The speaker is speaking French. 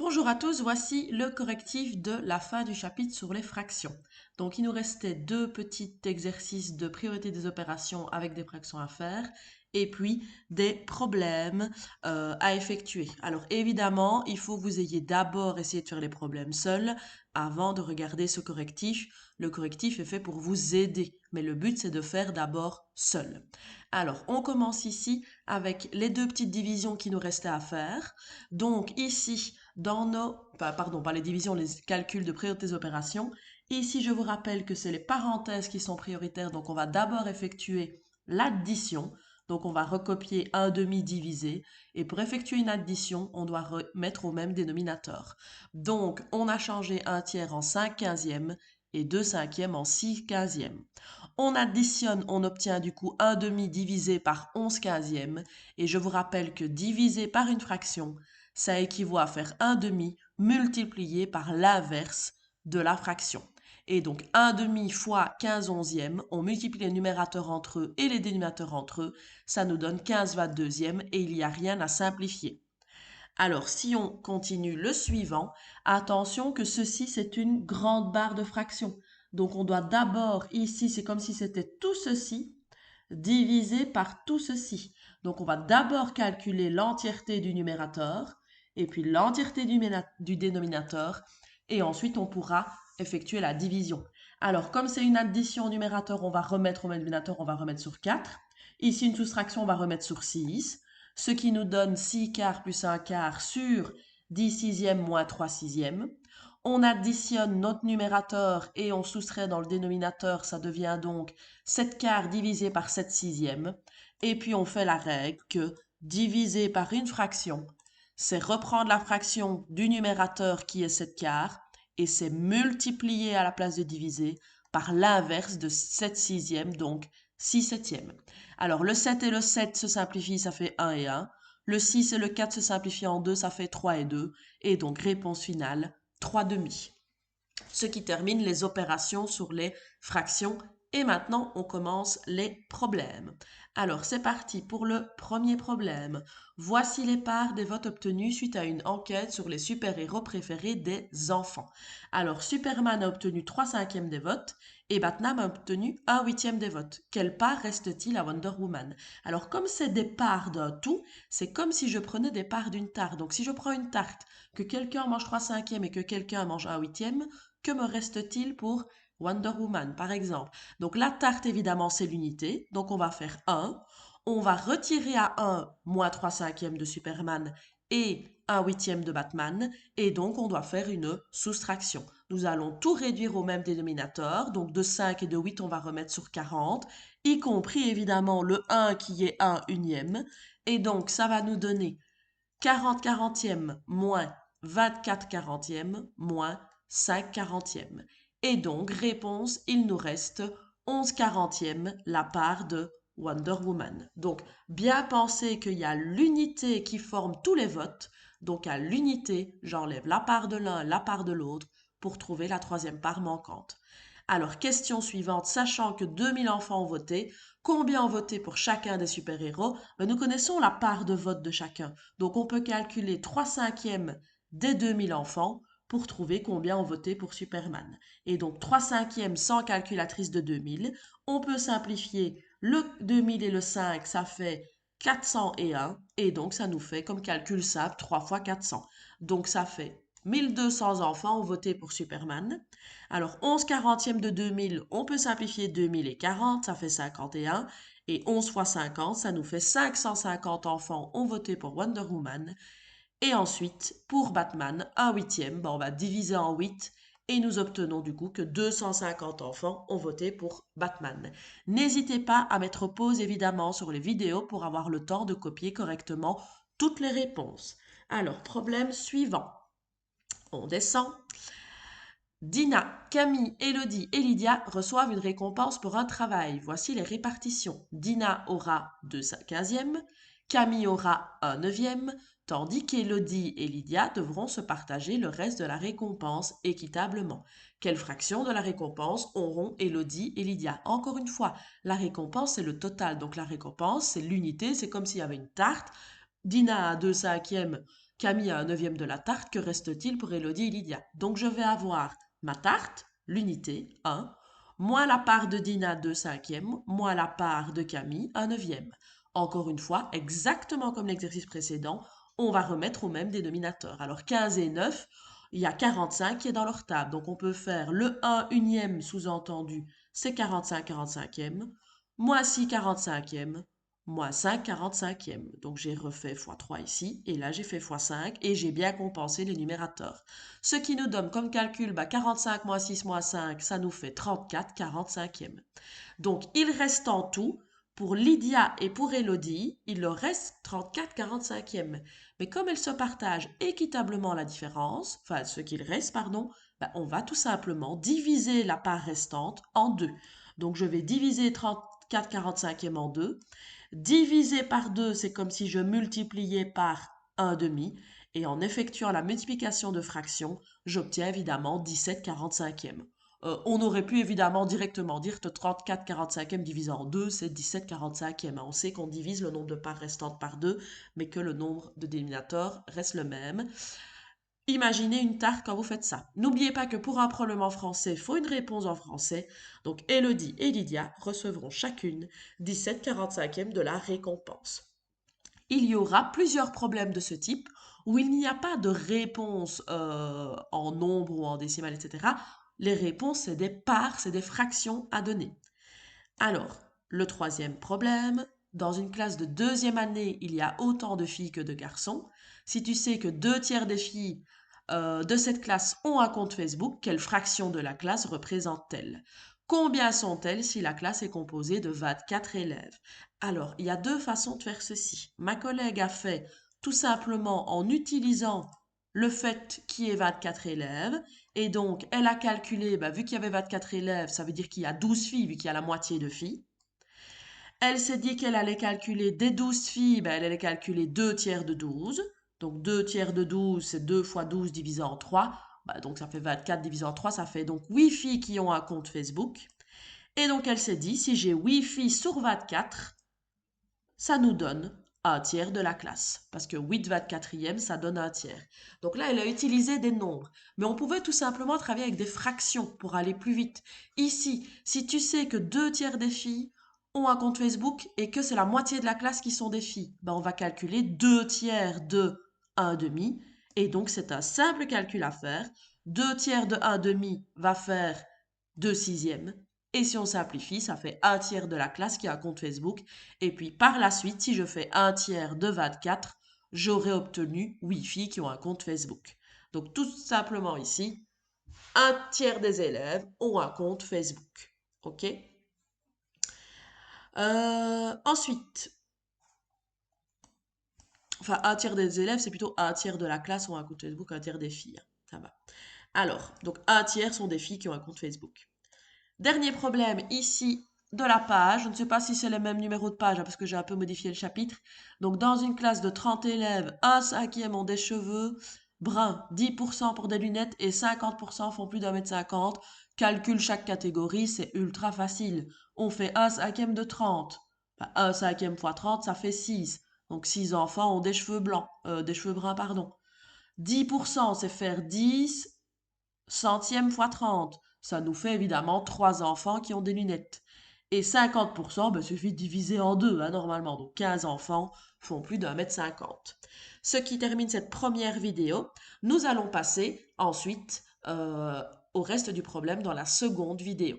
Bonjour à tous, voici le correctif de la fin du chapitre sur les fractions. Donc il nous restait deux petits exercices de priorité des opérations avec des fractions à faire et puis des problèmes à effectuer. Alors évidemment, il faut que vous ayez d'abord essayé de faire les problèmes seuls avant de regarder ce correctif. Le correctif est fait pour vous aider, mais le but c'est de faire d'abord seul. Alors on commence ici avec les deux petites divisions qui nous restaient à faire. Donc ici, dans nos, pardon, pas les divisions, les calculs de priorité des opérations, ici je vous rappelle que c'est les parenthèses qui sont prioritaires, donc on va d'abord effectuer l'addition, donc on va recopier un demi divisé, et pour effectuer une addition, on doit remettre au même dénominateur. Donc on a changé un tiers en 5 quinzièmes et 2 cinquièmes en 6 quinzièmes. On additionne, on obtient du coup un demi divisé par 11 quinzièmes, et je vous rappelle que divisé par une fraction, ça équivaut à faire un demi multiplié par l'inverse de la fraction. Et donc 1 demi fois 15 onzièmes, on multiplie les numérateurs entre eux et les dénominateurs entre eux, ça nous donne 15 22e et il n'y a rien à simplifier. Alors si on continue le suivant, attention que ceci c'est une grande barre de fraction. Donc on doit d'abord, ici c'est comme si c'était tout ceci, divisé par tout ceci. Donc on va d'abord calculer l'entièreté du numérateur et puis l'entièreté du dénominateur et ensuite on pourra effectuer la division. Alors comme c'est une addition au numérateur, on va remettre au dénominateur, on va remettre sur 4. Ici une soustraction, on va remettre sur 6, ce qui nous donne 6 quarts plus 1 quart sur 10 sixièmes moins 3 sixièmes. On additionne notre numérateur et on soustrait dans le dénominateur, ça devient donc 7 quarts divisé par 7 sixièmes. Et puis on fait la règle que diviser par une fraction, c'est reprendre la fraction du numérateur qui est 7 quarts et c'est multiplier à la place de diviser par l'inverse de 7 sixièmes, donc 6 septièmes. Alors le 7 et le 7 se simplifient, ça fait 1 et 1. Le 6 et le 4 se simplifient en 2, ça fait 3 et 2. Et donc réponse finale, 3 demi. Ce qui termine les opérations sur les fractions. Et maintenant, on commence les problèmes. Alors, c'est parti pour le premier problème. Voici les parts des votes obtenus suite à une enquête sur les super-héros préférés des enfants. Alors, Superman a obtenu 3 cinquièmes des votes et Batman a obtenu 1 huitième des votes. Quelle part reste-t-il à Wonder Woman? Alors, comme c'est des parts d'un tout, c'est comme si je prenais des parts d'une tarte. Donc, si je prends une tarte, que quelqu'un mange 3 cinquièmes et que quelqu'un mange 1 huitième, que me reste-t-il pour Wonder Woman, par exemple? Donc la tarte, évidemment, c'est l'unité. Donc on va faire 1. On va retirer à 1 moins 3 cinquièmes de Superman et 1 huitième de Batman. Et donc on doit faire une soustraction. Nous allons tout réduire au même dénominateur. Donc de 5 et de 8, on va remettre sur 40, y compris évidemment le 1 qui est 1 unième. Et donc ça va nous donner 40 quarantièmes moins 24 quarantièmes moins 5 quarantièmes. Et donc, réponse, il nous reste 11 quarantièmes, la part de Wonder Woman. Donc, bien penser qu'il y a l'unité qui forme tous les votes. Donc, à l'unité, j'enlève la part de l'un, la part de l'autre pour trouver la troisième part manquante. Alors, question suivante, sachant que 2000 enfants ont voté, combien ont voté pour chacun des super-héros? Nous connaissons la part de vote de chacun. Donc, on peut calculer 3 cinquièmes des 2000 enfants pour trouver combien ont voté pour Superman. Et donc, 3 cinquièmes sans calculatrice de 2000. On peut simplifier le 2000 et le 5, ça fait 401. Et donc, ça nous fait comme calcul simple 3 fois 400. Donc, ça fait 1200 enfants ont voté pour Superman. Alors, 11 quarantièmes de 2000, on peut simplifier 2000 et 40, ça fait 51. Et 11 fois 50, ça nous fait 550 enfants ont voté pour Wonder Woman. Et ensuite, pour Batman, un huitième, on va diviser en 8 et nous obtenons du coup que 250 enfants ont voté pour Batman. N'hésitez pas à mettre pause évidemment sur les vidéos pour avoir le temps de copier correctement toutes les réponses. Alors, problème suivant. On descend. Dina, Camille, Elodie et Lydia reçoivent une récompense pour un travail. Voici les répartitions. Dina aura 2 quinzièmes, Camille aura 1 neuvième, tandis qu'Elodie et Lydia devront se partager le reste de la récompense équitablement. Quelle fraction de la récompense auront Elodie et Lydia? Encore une fois, la récompense c'est le total, donc la récompense c'est l'unité, c'est comme s'il y avait une tarte. Dina a 2 cinquièmes, Camille a 1/9 de la tarte, que reste-t-il pour Élodie et Lydia? Donc je vais avoir ma tarte, l'unité, 1, moins la part de Dina, 2/5, moins la part de Camille, 1/9. Encore une fois, exactement comme l'exercice précédent, on va remettre au même dénominateur. Alors 15 et 9, il y a 45 qui est dans leur table. Donc on peut faire le 1 unième sous-entendu, c'est 45 45e, moins 6 45e, moins 5 45e. Donc j'ai refait x 3 ici, et là j'ai fait x 5, et j'ai bien compensé les numérateurs. Ce qui nous donne comme calcul, 45 moins 6 moins 5, ça nous fait 34 45e. Donc il reste en tout, pour Lydia et pour Élodie, il leur reste 34 45e. Mais comme elles se partagent équitablement la différence, enfin ce qu'il reste, pardon, on va tout simplement diviser la part restante en 2. Donc je vais diviser 34 45e en 2. Diviser par 2, c'est comme si je multipliais par 1/2. Et en effectuant la multiplication de fractions, j'obtiens évidemment 17 45e. On aurait pu évidemment directement dire que 34 45e divisé en 2, c'est 17 45e. On sait qu'on divise le nombre de parts restantes par 2, mais que le nombre de dénominateurs reste le même. Imaginez une tarte quand vous faites ça. N'oubliez pas que pour un problème en français, il faut une réponse en français. Donc Élodie et Lydia recevront chacune 17 45e de la récompense. Il y aura plusieurs problèmes de ce type où il n'y a pas de réponse en nombre ou en décimale, etc. Les réponses, c'est des parts, c'est des fractions à donner. Alors, le troisième problème, dans une classe de 2e année, il y a autant de filles que de garçons. Si tu sais que 2/3 des filles de cette classe ont un compte Facebook, quelle fraction de la classe représente-t-elle? Combien sont-elles si la classe est composée de 24 élèves? Alors, il y a deux façons de faire ceci. Ma collègue a fait tout simplement en utilisant le fait qu'il y ait 24 élèves. Et donc, elle a calculé, vu qu'il y avait 24 élèves, ça veut dire qu'il y a 12 filles, vu qu'il y a la moitié de filles. Elle s'est dit qu'elle allait calculer des 12 filles, elle allait calculer 2/3 de 12. Donc 2/3 de 12, c'est 2 fois 12 divisé en 3. Donc ça fait 24 divisé en 3, ça fait donc 8 filles qui ont un compte Facebook. Et donc elle s'est dit, si j'ai 8 filles sur 24, ça nous donne 1/3 de la classe. Parce que 8 24e, ça donne 1/3. Donc là, elle a utilisé des nombres. Mais on pouvait tout simplement travailler avec des fractions pour aller plus vite. Ici, si tu sais que 2/3 des filles ont un compte Facebook et que c'est la moitié de la classe qui sont des filles, on va calculer 2/3 de 1/2. Et donc, c'est un simple calcul à faire. 2/3 de 1/2 va faire 2/6e. Et si on simplifie, ça fait 1/3 de la classe qui a un compte Facebook. Et puis par la suite, si je fais 1/3 de 24, j'aurai obtenu 8 filles qui ont un compte Facebook. Donc tout simplement ici, 1/3 des élèves ont un compte Facebook. OK? Ensuite, enfin 1/3 des élèves, c'est plutôt 1/3 de la classe ont un compte Facebook, 1/3 des filles. Ça va. Alors, donc 1/3 sont des filles qui ont un compte Facebook. Dernier problème ici de la page. Je ne sais pas si c'est le même numéro de page parce que j'ai un peu modifié le chapitre. Donc, dans une classe de 30 élèves, 1/5 ont des cheveux bruns, 10% pour des lunettes et 50% font plus d'1,50 m. Calcule chaque catégorie, c'est ultra facile. On fait 1/5 de 30. 1/5 fois 30, ça fait 6. Donc, 6 enfants ont des cheveux blancs, des cheveux bruns, pardon. 10%, c'est faire 10 centièmes fois 30. Ça nous fait évidemment 3 enfants qui ont des lunettes. Et 50%, suffit de diviser en 2, normalement. Donc 15 enfants font plus d'1,50 m. Ce qui termine cette première vidéo. Nous allons passer ensuite au reste du problème dans la seconde vidéo.